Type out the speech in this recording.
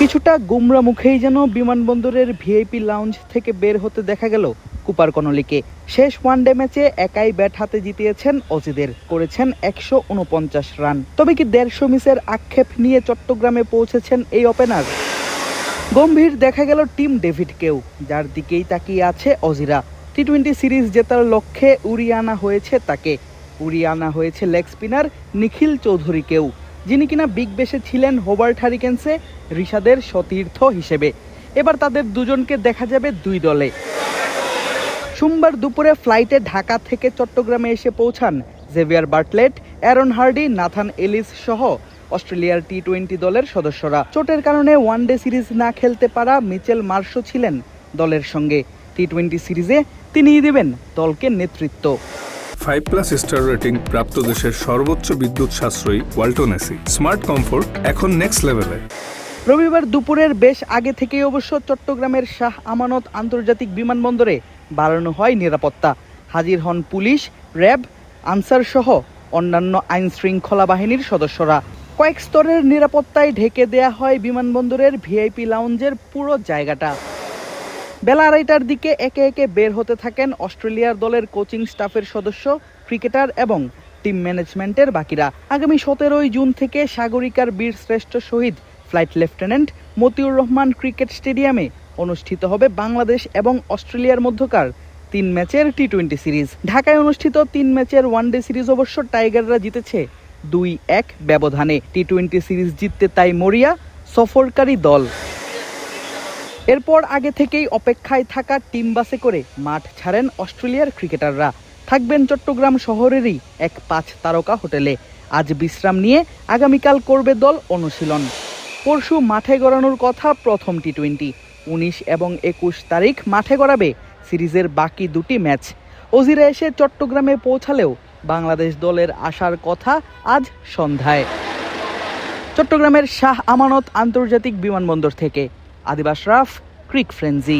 কিছুটা গুমরা মুখেই যেন বিমানবন্দরের ভিআইপি লাউঞ্জ থেকে বের হতে দেখা গেল কুপার কনলিকে। শেষ ওয়ানডে ম্যাচে একাই ব্যাট হাতে জিতিয়েছেন অজিদের, করেছেন 149 রান। তবে কি 150 মিসের আক্ষেপ নিয়ে চট্টগ্রামে পৌঁছেছেন এই ওপেনার? গম্ভীর দেখা গেল টিম ডেভিডকেও, যার দিকেই তাকিয়ে আছে অজিরা। টি-20 সিরিজ জেতার লক্ষ্যে উড়িয়ে আনা হয়েছে তাকে। উড়িয়ে আনা হয়েছে লেগ স্পিনার নিখিল চৌধুরীকেও, যিনি কিনা বিগ ব্যাশে ছিলেন হোবার্ট হারিকেন্সে ঋষাদের সতীর্থ হিসেবে। এবার তাদের দুজনকে দেখা যাবে দুই দলে। সোমবার দুপুরে ফ্লাইটে ঢাকা থেকে চট্টগ্রামে এসে পৌঁছান Xavier Bartlett, Aaron Hardie, Nathan Ellis সহ অস্ট্রেলিয়ার টি-20 দলের সদস্যরা। চোটের কারণে ওয়ানডে সিরিজ না খেলতে পারা মিচেল মার্শও ছিলেন দলের সঙ্গে। টি-20 সিরিজে তিনিই দেবেন দলকে নেতৃত্ব। 5+ স্টার রেটিং প্রাপ্ত দেশের সর্বোচ্চ বিদ্যুৎ সাশ্রয়ী ওয়ালটন এসি। স্মার্ট কমফোর্ট এখন নেক্সট লেভেলে। রবিবার দুপুরের বেশ আগে থেকেই অবশ্য চট্টগ্রামের শাহ আমানত আন্তর্জাতিক বিমানবন্দরে বাড়ানো হয় নিরাপত্তা। হাজির হন পুলিশ, র্যাব, আনসার সহ অন্যান্য আইন শৃঙ্খলা বাহিনীর সদস্যরা। কয়েক স্তরের নিরাপত্তায় ঢেকে দেয়া হয় বিমানবন্দরের ভিআইপি লাউঞ্জের পুরো জায়গাটা। বেলা 2:30টার দিকে একে একে বের হতে থাকেন অস্ট্রেলিয়ার দলের কোচিং স্টাফের সদস্য, ক্রিকেটার এবং টিম ম্যানেজমেন্টের বাকিরা। আগামী 17 জুন থেকে সাগরিকার বীর শ্রেষ্ঠ শহীদ flight lieutenant Motiur Rahman cricket স্টেডিয়ামে অনুষ্ঠিত হবে বাংলাদেশ এবং অস্ট্রেলিয়ার মধ্যকার 3 ম্যাচের টি-20 সিরিজ। ঢাকায় অনুষ্ঠিত 3 ম্যাচের ওয়ানডে সিরিজ অবশ্য টাইগাররা জিতেছে 2-1 ব্যবধানে। টি-20 সিরিজ জিততে তাই মরিয়া সফরকারী দল। এরপর আগে থেকেই অপেক্ষায় থাকা টিম বাসে করে মাঠ ছাড়েন অস্ট্রেলিয়ার ক্রিকেটাররা। থাকবেন চট্টগ্রাম শহরেরই এক 5 তারকা হোটেলে। আজ বিশ্রাম নিয়ে আগামীকাল করবে দল অনুশীলন। পরশু মাঠে গড়ানোর কথা প্রথম টি-20। 19 এবং 21 তারিখ মাঠে গড়াবে সিরিজের বাকি 2টি ম্যাচ। অজিরা এসে চট্টগ্রামে পৌঁছালেও বাংলাদেশ দলের আসার কথা আজ সন্ধ্যায়। চট্টগ্রামের শাহ আমানত আন্তর্জাতিক বিমানবন্দর থেকে আদিব আশরাফ, ক্রিক ফ্রেঞ্জি।